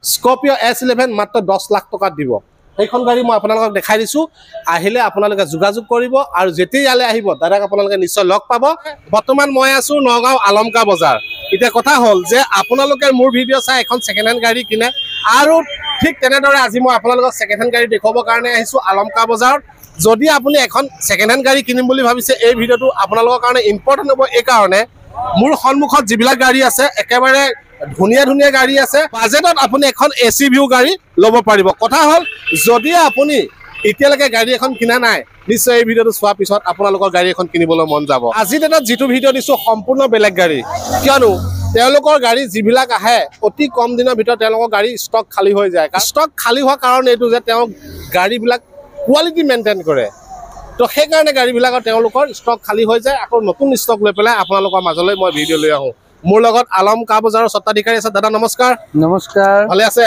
Scorpio S11 মাত্ৰ 10 লাখ টকাত দিব সেইখন গাড়ী মই আপোনালোকক দেখাই দিছো আহিলে আপোনালোকে যোগাযোগ কৰিব আৰু যেতিয়াই ইয়ালৈ আহিব দাদাক আপোনালোকে নিশ্চয় লগ পাব বৰ্তমান মই আছো নগাঁও আলমকা বজাৰ এতিয়া কথা হ'ল যে আপোনালোকে মোৰ ভিডিঅ' চাই এখন সেকেন্ড হ্যান্ড গাড়ী কিনে আৰু ঠিক তেনেদৰে আজি মই আপোনালোকক সেকেন্ড হ্যান্ড গাড়ী দেখাবৰ কাৰণে আহিছো আলমকা বজাৰত যদি আপুনি এখন সেকেন্ড হ্যান্ড গাড়ী কিনিম বুলি ভাবিছে এই ভিডিঅ'টো আপোনালোকৰ কাৰণে ইম্পৰ্টেন্ট হ'ব এই কাৰণে মোৰ সন্মুখত যিবিলাক গাড়ী আছে একেবাৰে ধুনিয়া ধুনিয়া গাড়ী আছে বাজেটত আপুনি এখন এসি ভিউ গাড়ী ল'ব পাৰিব কথা হ'ল যদি আপুনি এতিয়ালৈকে গাড়ী এখন কিনা নাই নিশ্চয় এই ভিডিঅ'টো চোৱাৰ পিছত আপোনালোকৰ গাড়ী এখন কিনিবলৈ মন যাব আজি ডেটত যিটো ভিডিঅ' দিছো সম্পূৰ্ণ বেলেগ গাড়ী কিয়নো তেওঁলোকৰ গাড়ী যিবিলাক আহে অতি কম দিনৰ ভিতৰত তেওঁলোকৰ গাড়ী ষ্টক খালী হৈ যায় ষ্টক খালী হোৱাৰ কাৰণ এইটো যে তেওঁ গাড়ীবিলাক কোৱালিটি মেইনটেইন কৰে তো সেই কাৰণে গাড়ীবিলাকৰ তেওঁলোকৰ ষ্টক খালী হৈ যায় আকৌ নতুন ষ্টক লৈ পেলাই আপোনালোকৰ মাজলৈ মই ভিডিঅ' লৈ আহোঁ মোৰ লগত আলমকা বজাৰৰ স্বত্বাধিকাৰী আছে দাদা নমস্কাৰ নমস্কাৰ ভালে আছে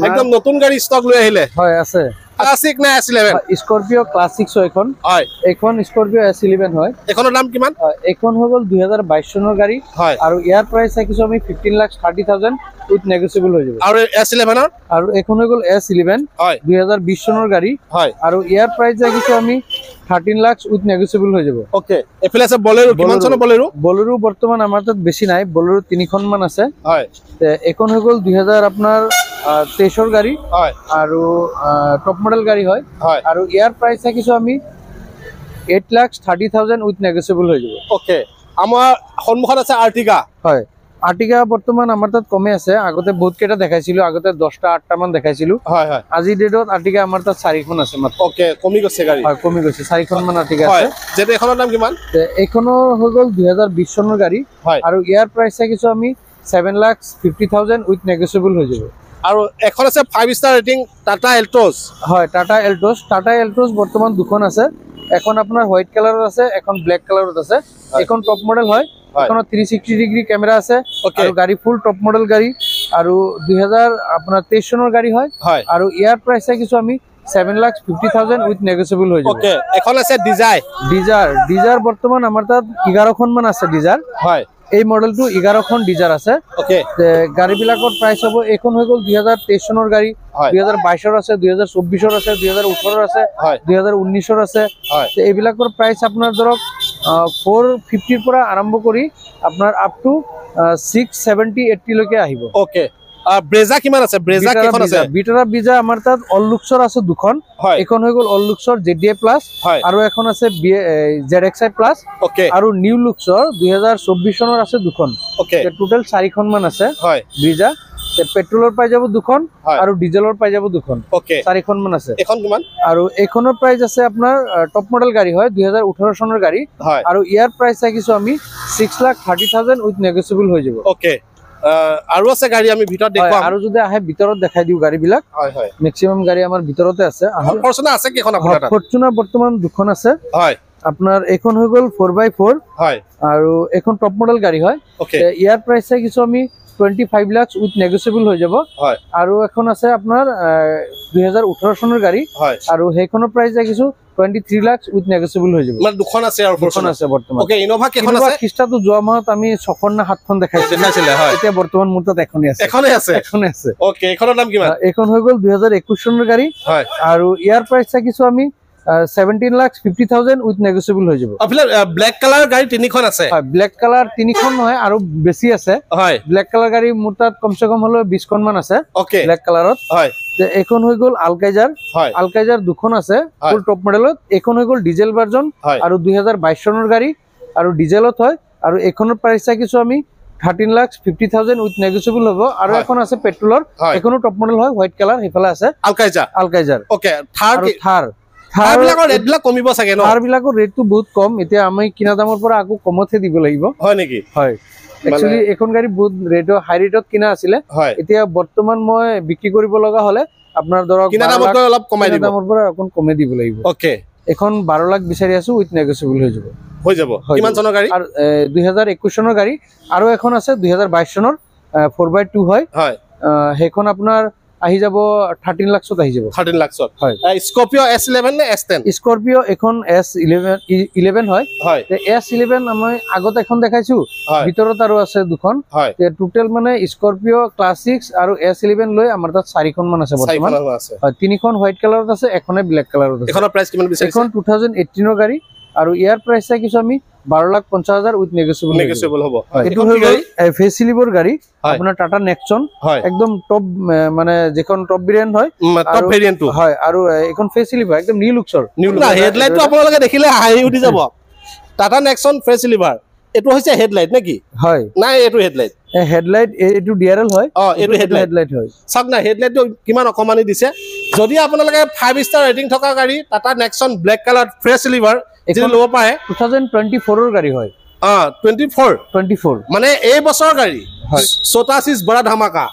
একদম নতুন গাড়ী ষ্টক লৈ আহিলে হয় আছে ক্লাসিক না S11 স্কৰপিঅ ক্লাসিক এখন হয় এখন স্কৰপিঅ S11 হয় এখনৰ দাম কিমান এখন হৈ গল 2022 চনৰ গাড়ী হয় আৰু ইয়াৰ প্ৰাইস আছে আমি 15,30,000 উইথ নেগোশিয়েবল হৈ যাব আৰু S11 ৰ আৰু এখন হৈ গল S11 হয় 2020 চনৰ গাড়ী হয় আৰু ইয়াৰ প্ৰাইস আছে আমি 13 লাখ উইথ নেগোশিয়েবল হৈ যাব ওকে এফালে আছে বলেৰো কিমান চনৰ বলেৰো বৰ্তমান আমাৰ তাত বেছি নাই বলেৰো 3খন মান আছে হয় এখন হৈ গল 2000 আপোনাৰ 23 ৰ গাড়ী হয় আৰু টপ মডেল গাড়ী হয় আৰু ইয়াৰ প্ৰাইস আছে আমি 8,30,000 উইথ নেগোশিয়েবল হৈ যাব ওকে আমাৰ সন্মুখত আছে আৰ্টিগা হয় আৰ্টিগা বৰ্তমান আমাৰ তাত কমে আছে আগতে বহুত কেটা দেখাইছিলো আগতে 10টা 8টা মান দেখাইছিলো হয় হয় আজি ডেটত আৰ্টিগা আমাৰ তাত 4খন আছে মাত্ৰ ওকে কমি গৈছে গাড়ী হয় কমি গৈছে 4খন মান আৰ্টিগা আছে যেটা এখনৰ দাম কিমান এখনৰ হৈ গল 2020 চনৰ গাড়ী আৰু ইয়াৰ প্ৰাইস আছে আমি 7,50,000 উইথ নেগোশিয়েবল হৈ যাব আৰু এখন আছে 5 ষ্টাৰ ৰেটিং টাটা এল্টছ হয় টাটা এল্টছ বৰ্তমান দুখন আছে এখন আপোনাৰ হোয়াইট কালাৰত আছে এখন ব্ল্যাক কালাৰত আছে এখন টপ মডেল হয় এখন 360 ডিগ্ৰী ক্যামেৰা আছে আৰু গাড়ী ফুল টপ মডেল গাড়ী আৰু 2023 চনৰ গাড়ী হয় আৰু ইয়াৰ প্ৰাইস আছে আমি 7,50,000 উইথ নেগোশিয়েবল হৈ যাব ওকে এখন আছে ডিজায়াৰ বৰ্তমান আমাৰ তাত 11খন মান আছে ডিজায়াৰ হয় এই মডেলটো 11খন ডিজায়াৰ আছে ওকে গাড়ী বিলাকৰ প্ৰাইস হ'ব এখন হৈ গল 2023 চনৰ গাড়ী 2022 ৰ আছে 2024 ৰ আছে 2018 ৰ আছে 2019 ৰ আছে এইবিলাকৰ প্ৰাইস আপোনাৰ ধৰক 450 ৰ পৰা আৰম্ভ কৰি আপোনাৰ আপ টু 670 80 লৈকে আহিব ওকে ব্ৰেজা কিমান আছে ব্ৰেজা কেখন আছে বিটৰা বিজা আমাৰ তাত অল লুক্সৰ আছে দুখন এখন হৈ গল অল লুক্সৰ ZDA প্লাস আৰু এখন আছে ZXI প্লাস ওকে আৰু নিউ লুক্সৰ 2024 চনৰ আছে দুখন ওকে টোটাল 4খন মান আছে হয় ব্ৰিজা পেট্ৰলৰ পাই যাব দুখন আৰু ডিজেলৰ পাই যাব দুখন ওকে 4খন মান আছে এখন কিমান আৰু এখনৰ প্ৰাইস আছে আপোনাৰ টপ মডেল গাড়ী হয় 2018 চনৰ গাড়ী আৰু ইয়াৰ প্ৰাইস আছে আমি 6,30,000 উইথ নেগোশিয়েবল হৈ যাব ওকে আৰু আছে গাড়ী আমি ভিতৰত দেখুৱাম আৰু যদি আহে ভিতৰত দেখাই দিও গাড়ী বিলাক হয় হয় ম্যাক্সিমাম গাড়ী আমাৰ ভিতৰতে আছে ফৰচুনাৰ আছে কেখন আপোনাৰ তাত ফৰচুনাৰ বৰ্তমান দুখন আছে হয় আপোনাৰ এখন হৈ গল 4x4 হয় আৰু এখন টপ মডেল গাড়ী হয় ওকে ইয়াৰ প্ৰাইস আছে আমি 25 লাখ উইথ নেগোশিয়েবল হৈ যাব হয় আৰু এখন আছে আপোনাৰ 2018 চনৰ গাড়ী হয় আৰু হেখনৰ প্ৰাইস আছে 23 লাখ উইথ নেগোশিয়েবল হৈ যাব মানে দুখন আছে আৰু দুখন আছে বৰ্তমান ওকে ইনোভা কেখন আছে খিষ্টাটো যোৱা মাহত আমি 6খন না 7খন দেখাইছিলে হয় এতিয়া বৰ্তমান মোৰ তাত এখনই আছে ওকে এখনৰ দাম কিমান এখন হৈ গল 2021 চনৰ গাড়ী হয় আৰু ইয়াৰ প্ৰাইস আছে আমি 17,50,000 উইথ নেগোশিয়েবল হৈ যাব আফলে ব্ল্যাক কালাৰ গাড়ী তিনিখন আছে হয় ব্ল্যাক কালাৰ তিনিখন নহয় আৰু বেছি আছে হয় ব্ল্যাক কালাৰ গাড়ী মোৰ তাত কমসে কম হলো 20খন মান আছে ওকে ব্ল্যাক কালাৰত হয় এখন হৈ গল আলকাইজাৰ দুখন আছে ফুল টপ মডেলত এখন হৈ গল ডিজেল ভাৰ্জন আৰু 2022 চনৰ গাড়ী আৰু ডিজেলত হয় আৰু এখনৰ প্ৰাইস আছে আমি 13,50,000 উইথ নেগোশিয়েবল হ'ব আৰু এখন আছে পেট্ৰলৰ এখনো টপ মডেল হয় হোয়াইট কালাৰ হেফালে আছে আলকাইজাৰ ওকে থাৰ বিলাকৰ ৰেট বিলাক কমিব চাগে ন থাৰ বিলাকৰ ৰেটটো বহুত কম এতিয়া আমি কিনা দামৰ পৰা আকৌ কমতে দিব লাগিব হয় নেকি হয় একচুয়ালি এখন গাড়ী বহুত ৰেট হাই ৰেটত কিনা আছিল এতিয়া বৰ্তমান মই বিক্ৰী কৰিব লগা হলে আপোনাৰ ধৰক কিনা দামত অলপ কমাই দিব দামৰ পৰা অকন কমে দিব লাগিব ওকে এখন 12 লাখ বিচাৰি আছো উইথ নেগোশিয়েবল হৈ যাব কিমান চনৰ গাড়ী আৰু 2021 চনৰ গাড়ী আৰু এখন আছে 2022 চনৰ 4x2 হয় হেখন আপোনাৰ আহি যাব 13 লাখত আহি যাব 13 লাখত হয় স্কৰপিঅ S11 নে S10 স্কৰপিঅ এখন S11 হয় হয় S11 আমি আগত এখন দেখাইছো ভিতৰত আৰু আছে দুখন হয় টোটেল মানে স্কৰপিঅ ক্লাছিক্স আৰু S11 লৈ আমাৰ তাত 4খন মান আছে বৰ্তমান হয় 3খন হোৱাইট কালাৰত আছে এখনে ব্ল্যাক কালাৰত আছে এখনৰ প্ৰাইস কিমান বিচাৰিছে এখন 2018 ৰ গাড়ী আৰু ইয়াৰ প্ৰাইস চাইছো আমি 12,50,000 উইথ নেগোশিয়েবল হ'ব এটো হৈ গ'ল ফেসিলিভৰ গাড়ী আপোনাৰ টাটা নেক্সন একদম টপ মানে যেখন টপ ভেৰিয়েন্ট হয় টপ ভেৰিয়েন্টটো হয় আৰু এখন ফেসিলিভাৰ একদম নিউ লুকছৰ হেডলাইটটো আপোনালোকে দেখিলে হাঁহি উঠি যাব টাটা নেক্সন ফেসিলিভাৰ এটো হৈছে হেডলাইট নেকি হয় নাই এটো হেডলাইট হেডলাইট এটো ডিআরএল হয় এটো হেডলাইট হয় সব না হেডলাইটটো কিমান অকমানি দিছে যদি আপোনালোকে 5 ষ্টাৰ ৰেটিং থকা গাড়ী টাটা নেক্সন ব্ল্যাক কালাৰ ফেসিলিভাৰ এটো লব পাৰে 2024 ৰ গাড়ী হয় 24 মানে এই বছৰ গাড়ী छोटा चीज बड़ा धमाका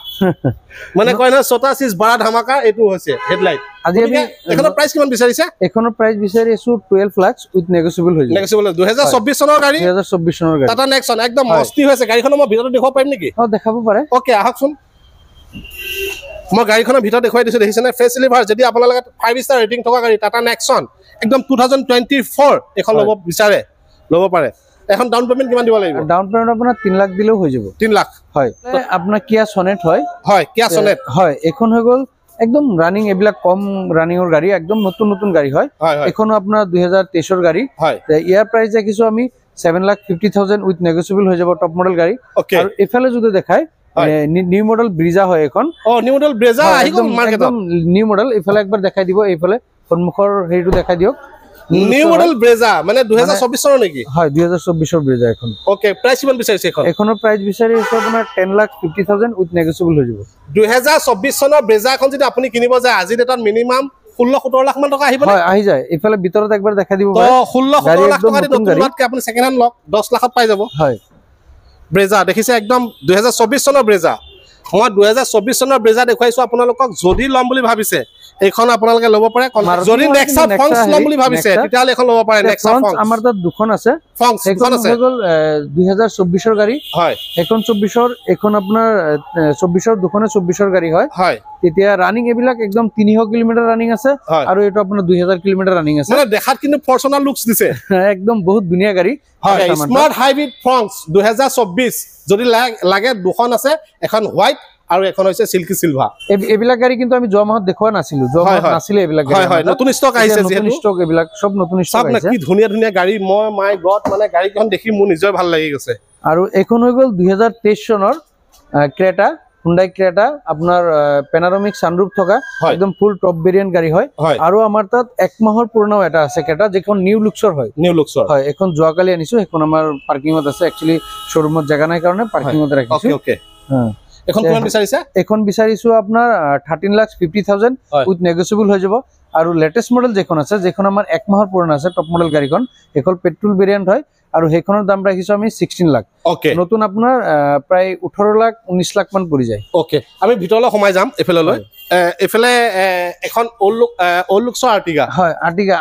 মানে কয় না छोटा चीज बड़ा धमाका এটো হৈছে হেডলাইট আজি আমি এখনৰ প্ৰাইস কিমান বিচাৰিছে এখনৰ প্ৰাইস বিচাৰিছো 12 লাখ উইথ নেগোশিয়েবল হৈ যাব নেগোশিয়েবল 2024 চনৰ গাড়ী 2024 চনৰ গাড়ী টাটা নেক্সন একদম মস্তি হৈছে গাড়ীখন মই ভিতৰত দেখাব পাৰিম নেকি দেখাব পাৰে ওকে আহকচোন মই গাড়ীখনৰ ভিতৰত দেখুৱাই দিছো দেখিছেনে ফেসিলিভাৰ যদি আপোনালোকে 5 ষ্টাৰ ৰেটিং থকা গাড়ী টাটা নেক্সন একদম 2024 এখন ল'ব বিচাৰে ল'ব পাৰে এখন ডাউন পেমেন্ট কিমান দিব লাগিব ডাউন পেমেন্ট আপোনাৰ 3 লাখ দিলেও হৈ যাব 3 লাখ হয় আপোনাৰ কিয়া সনেট হয় কিয়া সনেট হয় এখন হৈ গল একদম রানিং এবিলাক কম ৰানিংৰ গাড়ী একদম নতুন নতুন গাড়ী হয় এখনো আপোনাৰ 2023 ৰ গাড়ী ইয়াৰ প্ৰাইস দেখিছো আমি 7,50,000 উইথ নেগোশিয়েবল হৈ যাব টপ মডেল গাড়ী আৰু এফালে যদি দেখাই নিউ মডেল ব্রিজা হয় এখন নিউ মডেল ব্রিজা আহি গল মার্কেটত নিউ মডেল এফালে একবাৰ দেখাই দিব এইফালে সন্মুখৰ হেৰিটো দেখাই দিওক নিউ মডেল ব্ৰেজা মানে 2024 চনৰ নেকি হয় 2024 ৰ ব্ৰেজা এখন ওকে প্ৰাইস কিমান বিচাৰিছে এখন এখনৰ প্ৰাইস বিচাৰিছে আপোনাৰ 10,50,000 উইথ নেগোশিয়েবল হৈ যাব 2024 চনৰ ব্রেজা এখন যদি আপুনি কিনিব যায় আজি ডেটত মিনিমাম 16-17 লাখ মান টকা আহিব হয় আহি যায় এফালে ভিতৰত একবাৰ দেখাই দিব তো 16-17 লাখ টকা দি নতুনতকে আপুনি সেকেন্ড হ্যান্ড লক 10 লাখত পাই যাব হয় ব্রেজা দেখিছে একদম 2024 চনৰ ব্ৰেজা মই 2024 চনৰ ব্ৰেজা দেখুৱাইছো আপোনালোকক যদি লম বুলি ভাবিছে এইখন আপোনালোকে ল'ব পাৰে যদি নেক্সা ফংস লম বুলি ভাবিছে তেতিয়ালে এখন ল'ব পাৰে নেক্সা ফংস আমাৰ তাত দুখন আছে ফংস দুখন আছে গল 2024 ৰ গাড়ী হয় এখন 24 ৰ এখন আপোনাৰ 24 ৰ দুখনে 24 ৰ গাড়ী হয় হয় তেতিয়া ৰানিং এবিলাক একদম 300 কিলোমিটাৰ ৰানিং আছে আৰু এটো আপোনাৰ 2000 কিলোমিটাৰ ৰানিং আছে মানে দেখাত কিন্তু ফৰচুনাৰ লুকস দিছে একদম বহুত ধুনিয়া গাড়ী হয় স্মাৰ্ট হাইব্ৰিড ফংস 2024 যদি লাগে দুখন আছে এখন হোয়াইট আৰু এখন হৈছে সিল্কি সিলভাৰ এবিলাক গাড়ী কিন্তু আমি জমাহত দেখুৱা নাছিলো জমাহত নাছিলে এবিলাক গাড়ী হয় নতুন ষ্টক আহিছে যেহেতু নতুন ষ্টক এবিলাক সব নতুন ষ্টক আহিছে কি ধুনিয়া ধুনিয়া গাড়ী মই মাই গড মানে গাড়ীখন দেখি মোৰ নিজৰ ভাল লাগি গৈছে আৰু এখন হৈ গল 2023 চনৰ ক্ৰেটা হুন্ডাই ক্ৰেটা আপনাৰ প্যানোৰামিক সানৰুফ থকা একদম ফুল টপ ভেৰিয়েন্ট গাড়ী হয় আৰু আমাৰ তাত এক মাহৰ পুৰণাও এটা আছে ক্ৰেটা যেখন নিউ লুকছৰ হয় এখন যোৱাকালি আনিছো এখন আমাৰ পাৰ্কিংত আছে একচুয়ালি শোৰুমত জায়গা নাই কাৰণে পাৰ্কিংত ৰাখিছো ওকে এখন কিমান বিচাৰিছে এখন বিচাৰিছো আপোনাৰ 13,50,000 উইথ নেগোশিয়েবল হৈ যাব আৰু লেটেস্ট মডেল যেখন আছে যেখন আমাৰ এক মাহৰ পুৰণা আছে টপ মডেল গাড়ীখন এখন পেট্ৰল ভেৰিয়েন্ট হয় আৰু হেখনৰ দাম ৰাখিছো আমি 16 লাখ ওকে নতুন আপোনাৰ প্ৰায় 18 লাখ 19 লাখ মান পৰি যায় ওকে আমি ভিতৰলৈ সোমাই যাম এফাললৈ এফালে এখন ওল্ড লুকছৰ আৰ্টিগা হয়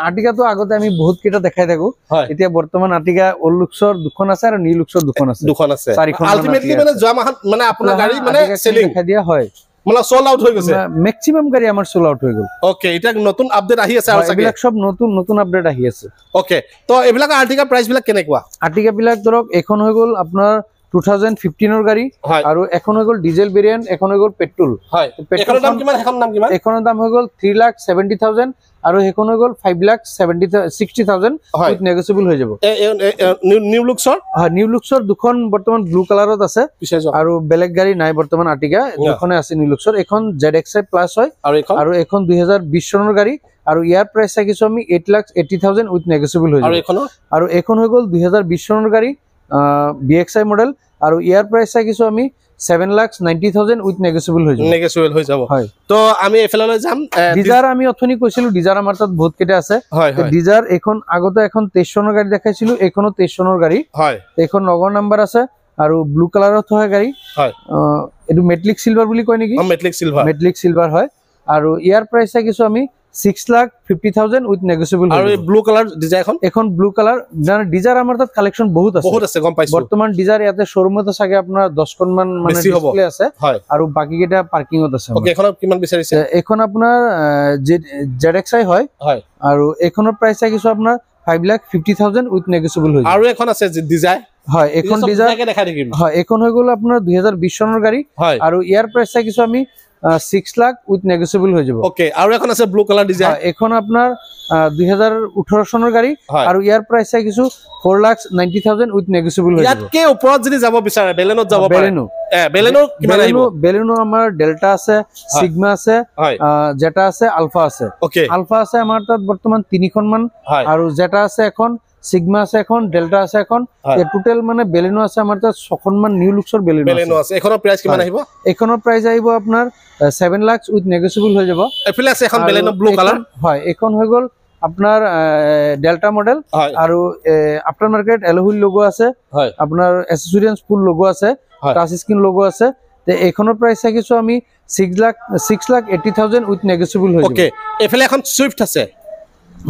আৰ্টিগা তো আগতে আমি বহুত কেটা দেখাই থাকো এতিয়া বৰ্তমান আৰ্টিগা ওল্ড লুকছৰ দুখন আছে আৰু নিউ লুকছৰ দুখন আছে আলটিমেটলি মানে যোৱা মাহত মানে আপোনাৰ গাড়ী মানে সেলিং দেখাই দিয়া হয় মানে সোল আউট হৈ গৈছে ম্যাক্সিমাম গাড়ী আমাৰ সোল আউট হৈ গল ওকে এটা নতুন আপডেট আহি আছে আৰু এইবিলাক সব নতুন আপডেট আহি আছে ওকে তো এইবিলাক আৰ্টিগা প্ৰাইস বিলাক কেনেকুৱা আৰ্টিগা বিলাক ধৰক এখন হৈ গল আপোনাৰ 2015 ৰ গাড়ী আৰু এখন হৈ গল ডিজেল ভেৰিয়েন্ট এখন হৈ গল পেট্ৰল হয় এখনৰ দাম কিমান এখনৰ দাম হৈ গল 3,70,000 আৰু হেখন হৈ গল 5,60,000 উইথ নেগোশিয়েবল হৈ যাব নিউ লুকছৰ হয় নিউ লুকছৰ দুখন বৰ্তমান ব্লু কালাৰত আছে আৰু বেলেগ গাড়ী নাই বৰ্তমান আৰ্টিগা দুখনে আছে নিউ লুকছৰ এখন ZXi প্লাস হয় আৰু এখন 2020 চনৰ গাড়ী আৰু ইয়াৰ প্ৰাইস থাকিছো আমি 8,80,000 উইথ নেগোশিয়েবল হৈ যাব আৰু এখন হৈ গল 2020 চনৰ গাড়ী BXi মডেল আৰু ইয়াৰ প্ৰাইস থাকিছো আমি 7,90,000 উইথ নেগোশিয়েবল হৈ যাব হয় তো আমি এফাললৈ যাম ডিজার আমি অথনি কৈছিলো ডিজার আমাৰ তাত বহুত কেটা আছে ডিজাৰ এখন আগতে এখন 23 চনৰ গাড়ী দেখাইছিলো এখনো 23 চনৰ গাড়ী হয় এখন নগৰ নাম্বাৰ আছে আৰু ব্লু কালাৰত হয় গাড়ী হয় এটো মেটালিক সিলভাৰ বুলি কয় নেকি মেটালিক সিলভাৰ হয় আৰু ইয়াৰ প্ৰাইস থাকিছো আমি 6,50,000 উইথ নেগোসিয়েবল। আৰু এই ব্লু কালাৰ ডিজাইন এখন ব্লু কালাৰ ডিজাইৰ আমাৰ তাত কালেকশ্যন বহুত আছে গম পাইছো। বৰ্তমান ডিজাইৰ ইয়াতে শ্বৰুমত চাগে আপোনাৰ 10খন মান মানে ডিসপ্লে আছে আৰু বাকি কেইটা পাৰ্কিংত আছে। ওকে, এখন কিমান বিচাৰিছে? এখন আপোনাৰ ZXi হয় আৰু এখনৰ প্ৰাইচ চাইছো আপোনাৰ 5,50,000 উইথ নেগোসিয়েবল হৈ যায়। আৰু এখন আছে ডিজাইৰ হয়, এখন ডিজাইৰ দেখাই থাকিম। হয়, এখন হৈ গ'ল আপোনাৰ 2020 চনৰ গাড়ী আৰু ইয়াৰ প্ৰাইচ চাইছো আমি 6 লাখ উইথ নেগোসিয়েবল হৈ যাব। ওকে, আৰু এখন আছে ব্লু কালাৰ ডিজাইন। এখন আপোনাৰ 2018 চনৰ গাড়ী আৰু ইয়াৰ প্ৰাইচ চাইছো 4,90,000 উইথ নেগোসিয়েবল হৈ যাব। ইয়াতকে ওপৰত যদি যাব বিচাৰে বেলেনোত যাব পাৰে। বেলেনো কিমান আহিব? বেলেনো আমাৰ ডেল্টা আছে, সিগমা আছে, জেটা আছে, আলফা আছে। আলফা আছে আমাৰ তাত বৰ্তমান 3খন মান আৰু জেটা আছে এখন, সিগমা আছে এখন, ডেল্টা আছে এখন। টোটাল মানে বেলেনো আছে আমাৰ তাত 6খন মান নিউ লুকছৰ বেলেনো আছে। এখনৰ প্ৰাইস কিমান আহিব? এখনৰ প্ৰাইস আহিব আপোনাৰ 7 লাখ উইথ নেগোসিয়েবল হৈ যাব। এফালে আছে এখন বেলেনো ব্লু কালাৰ। হয়, এখন হৈ গ'ল আপোনাৰ ডেল্টা মডেল আৰু আফটাৰ মাৰ্কেট এলহুইল লোগো আছে, আপোনাৰ এসেসৰিজ ফুল লোগো আছে, টাচ স্ক্ৰিন লোগো আছে। তে এখনৰ প্ৰাইস চাইছো আমি 6,80,000 উইথ নেগোসিয়েবল হৈ যাব। ওকে, এফালে এখন সুইফট আছে।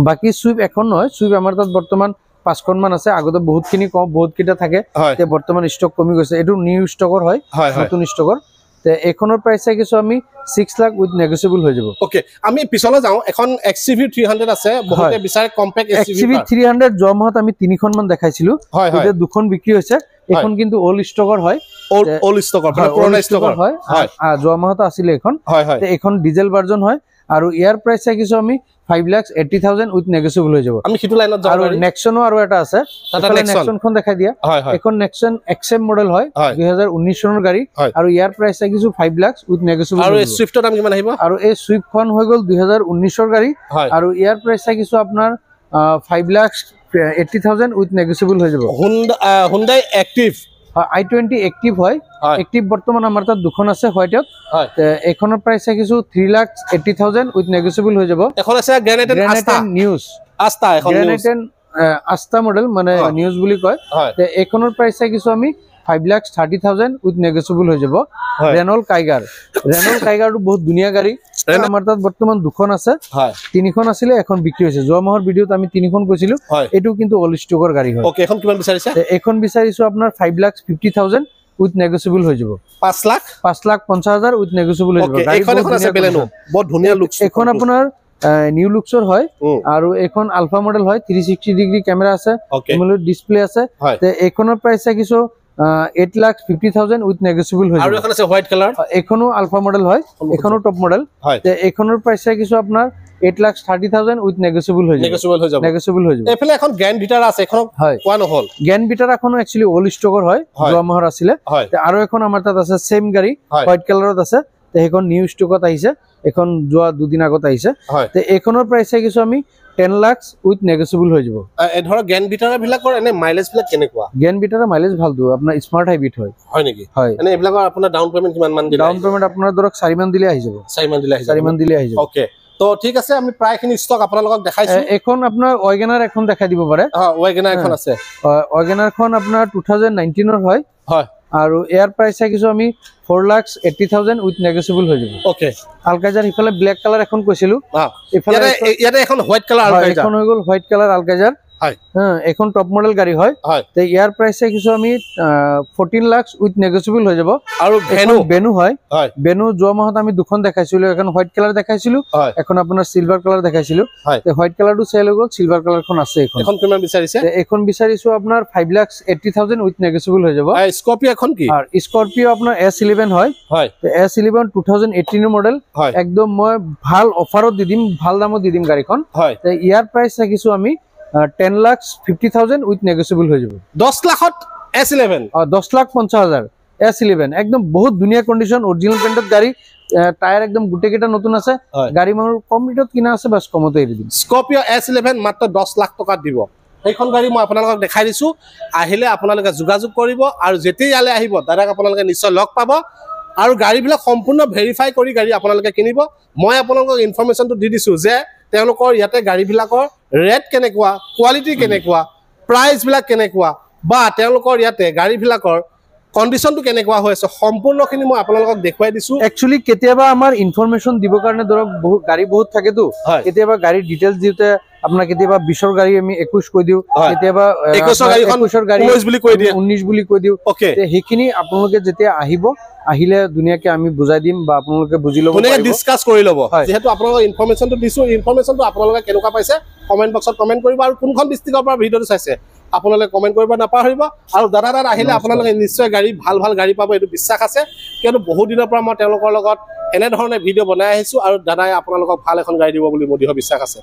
বাকি সুইফট এখন নহয়, সুইফট আমাৰ তাত বৰ্তমান 5খন মান আছে। আগতে বহুতখিনি কম বহুত কিটা থাকে, তে বৰ্তমান স্টক কমি গৈছে। এটো নিউ স্টকৰ হয়, নতুন স্টকৰ। তে এখনৰ প্ৰাইস চাইছো আমি 6 লাখ উইথ নেগোসিয়েবল হৈ যাব। ওকে, আমি পিছলৈ যাও। এখন XCV 300 আছে, বহুতে বিচাৰে কম্পেক্ট XCV 300 যোৱা মাহত আমি 3খন মান দেখাইছিলো, এতিয়া 2খন বিক্ৰী হৈছে। এখন কিন্তু ওল্ড স্টকৰ হয়, ওল্ড স্টকৰ মানে পুৰণা স্টকৰ হয়। যোৱা মাহত আছিল এখন। তে এখন ডিজেল ভাৰ্জন হয় আৰু ইয়াৰ প্ৰাইস চাইছো আমি 5,80,000 উইথ নেগোসিয়েবল হৈ যাব। আমি হিটো লাইনত যাও। আৰু নেক্সনো আৰু এটা আছে, টাটা নেক্সনখন দেখাই দিয়া। এখন নেক্সন XM মডেল হয়, 2019 চনৰ গাড়ী আৰু ইয়াৰ প্ৰাইস চাইছো 5 লাখ উইথ নেগোসিয়েবল। আৰু এই সুইফটৰ দাম কিমান আহিব? আৰু এই সুইফটখন হৈ গ'ল 2019 ৰ গাড়ী আৰু ইয়াৰ প্ৰাইস চাইছো আপোনাৰ 5,80,000 উইথ নেগোসিয়েবল হৈ যাব। হুন্ডাই এক্টিভ i20 এক্টিভ হয়। এক্টিভ বৰ্তমান আমাৰ তাত 2খন আছে হোৱাইটত। এখনৰ প্ৰাইস চাইছো 3,80,000 উইথ নেগোসিয়েবল হৈ যাব। এখন আছে গ্ৰেনেটেন আস্তা নিউজ আস্তা, এখন গ্ৰেনেটেন আস্তা মডেল মানে নিউজ বুলি কয়। তে এখনৰ প্ৰাইস চাইছো আমি 5,30,000 উইথ নেগোসিয়েবল হৈ যাব। ৰেনল্ট কাইগাৰটো বহুত ধুনীয়া গাড়ী। আমাৰ তাত বৰ্তমান 2খন আছে, 3খন আছিলে, এখন বিক্ৰী হৈছে। যোৱা মাহৰ ভিডিঅ'ত আমি 3খন কৈছিলো, এটো কিন্তু ওল্ড স্টকৰ গাড়ী হয়। ওকে, এখন কিমান বিচাৰিছে? এখন বিচাৰিছো আপোনাৰ 5,50,000 উইথ নেগোসিয়েবল হৈ যাব। 5,50,000 উইথ নেগোসিয়েবল হৈ যাব। এখন আছে বেলেনো, বহুত ধুনীয়া লুকছ। এখন আপোনাৰ নিউ লুকছৰ হয় আৰু এখন আলফা মডেল হয়। 360 ডিগ্ৰী কেমেৰা আছে, এমোলেড ডিসপ্লে আছে। তে এখনৰ প্ৰাইস চাইছো 8,50,000 উইথ নেগোসিয়েবল হৈ যাব। আৰু এখন আছে হোয়াইট কালাৰ, এখনো আলফা মডেল হয়, এখনো টপ মডেল। তে এখনৰ প্ৰাইস চাইছো আপোনাৰ 8,30,000 উইথ নেগোসিয়েবল হৈ যাব। নেগোসিয়েবল হৈ যাব। এফালে এখন গ্র্যান্ড ভিটারা আছে, এখন কোৱা নহল। গ্ৰ্যান্ড ভিটাৰা এখন একচুয়ালি ওল্ড স্টকৰ হয়, যোৱা মাহৰ আছিলে। আৰু এখন আমাৰ তাত আছে সেম গাড়ী, হোয়াইট কালাৰত আছে। তে এখন নিউ স্টকত আহিছে, এখন যোৱা 2 দিন আগত আহিছে। তে এখনৰ প্ৰাইস চাইছো আমি 10 লাখ উইথ নেগোসিয়েবল হৈ যাব। এ ধৰ গ্ৰ্যান্ড ভিটাৰা বিলাকৰ এনে মাইলেজ বিলাক কেনেকুৱা? গ্ৰ্যান্ড ভিটাৰা মাইলেজ ভাল দিও, আপোনাৰ স্মাৰ্ট হাইব্ৰিড হয়। হয় নেকি? হয়। এনে এবিলাকৰ আপোনাৰ ডাউন পেমেন্ট কিমান মান দিলে? ডাউন পেমেন্ট আপোনাৰ ধৰক 4 মান দিলে আহি যাব। 4 মান দিলে আহি যাব। ওকে, তো ঠিক আছে, আমি প্ৰায়খিনি ষ্টক আপোনালোকক দেখাইছো। এখন আপোনাৰ ওয়াগনাৰ এখন দেখাই দিব পাৰে। ওয়াগনাৰ এখন আছে। ওয়াগনাৰখন আপোনাৰ 2019 ৰ হয়। আৰু এয়াৰ প্ৰাইস চাইছো আমি 4,80,000 উইথ নেগোসিয়েবল হৈ যাব। ওকে, আলকাজাৰ ইফালে ব্ল্যাক কালাৰ এখন কৈছিলো, ইফালে ইয়াতে এখন হোয়াইট কালাৰ আলকাজাৰ, এখন হৈ গল হোয়াইট কালাৰ আলকাজাৰ। এখন টপ মডেল গাড়ী হয়। তে ইয়াৰ প্ৰাইস চাইছো আমি 14 লাখ উইথ নেগোসিয়েবল হৈ যাব। আৰু বেনু হয়, বেনু যোৱা মাহত আমি 2খন দেখাইছিলো, এখন হোয়াইট কালাৰ দেখাইছিলো, এখন আপোনাৰ সিলভাৰ কালাৰ দেখাইছিলো। তে হোয়াইট কালাৰটো সেল হৈ গল, সিলভাৰ কালাৰখন আছে। এখন কিমান বিচাৰিছে? এখন বিচাৰিছো আপোনাৰ 5,80,000 উইথ নেগোসিয়েবল হৈ যাব। স্করপিও এখন কি? আর স্করপিও আপনার S11 হয়। S11 2018 এর মডেল, একদম মই ভাল অফারত দি দিম, ভাল দামত দি দিম গাড়ীখন। তে ইয়াৰ প্ৰাইস ৰাখিছো আমি 10,50,000 উইথ নেগোসিয়েবল হৈ যাব। 10 লাখত S11, 10,50,000 S11 একদম বহুত ধুনীয়া কন্ডিশন, অরিজিনাল পেইন্টত গাড়ী, টায়ার একদম গুটে কেটা নতুন আছে। গাড়ী মোৰ কম ৰেটত কিনা আছে, বাস কমতে এৰি দিম। স্কৰপিও S11 মাত্ৰ 10 লাখ টকা দিব। সেইখন গাড়ী মই আপোনালোকক দেখাই দিছো। আহিলে আপোনালোকে যোগাযোগ কৰিব আৰু যেতিয়া ইয়ালে আহিব দাদাক আপোনালোকে নিশ্চয় লগ পাব আৰু গাড়ীবিলাক সম্পূৰ্ণ ভেৰিফাই কৰি গাড়ী আপোনালোকে কিনিব। মই আপোনালোকক ইনফৰমেশ্যনটো দি দিছো যে তেওঁলোকৰ ইয়াতে গাড়ীবিলাকৰ ৰেট কেনেকুৱা, কোৱালিটি কেনেকুৱা, প্ৰাইচবিলাক কেনেকুৱা, বা তেওঁলোকৰ ইয়াতে গাড়ীবিলাকৰ কণ্ডিশ্যনটো কেনেকুৱা হৈ আছে সম্পূৰ্ণখিনি মই আপোনালোকক দেখুৱাই দিছো একচুয়ালি কেতিয়াবা আমাৰ ইনফৰমেশন দিবৰ কাৰণে ধৰক বহুত গাড়ী বহুত থাকেতো হয়। কেতিয়াবা গাড়ীৰ ডিটেইলছ দিওঁতে আপোনাৰ কেতিয়াবা 20ৰ গাড়ী আমি 21 কৈ দিওঁ হয়। কেতিয়াবা 21ৰ গাড়ীখন 21ৰ গাড়ী 19 বুলি কৈ দিয়ে 19 বুলি কৈ দিওঁ ওকে সেইখিনি আপোনালোকে যেতিয়া আহিলে ধুনীয়াকে আমি বুজাই দিম বা আপোনালোকে বুজি ল'ব ধুনীয়াকৈ পাৰিব ডিসকাস কৰি ল'ব হয়। যেহেতু আপোনালোকক ইনফৰমেশনটো দিছো ইনফৰমেশনটো আপোনালোকে কেনেকুৱা পাইছে কমেন্ট বক্সত কমেন্ট কৰিব আৰু কোনখন ডিস্ট্ৰিক্টৰ পৰা ভিডিঅ'টো চাইছে আপোনালোকে কমেন্ট কৰিব নাপাহৰিব আৰু দাদা আহিলে আপোনালোকে নিশ্চয় গাড়ী ভাল গাড়ী পাব এইটো বিশ্বাস আছে কিয়নো বহু দিনৰ পৰা মই তেওঁলোকৰ লগত এনেধৰণে ভিডিঅ' বনাই আহিছো আৰু দাদাই আপোনালোকক ভাল এখন গাড়ী দিব বুলি মোৰ দৃঢ় বিশ্বাস আছে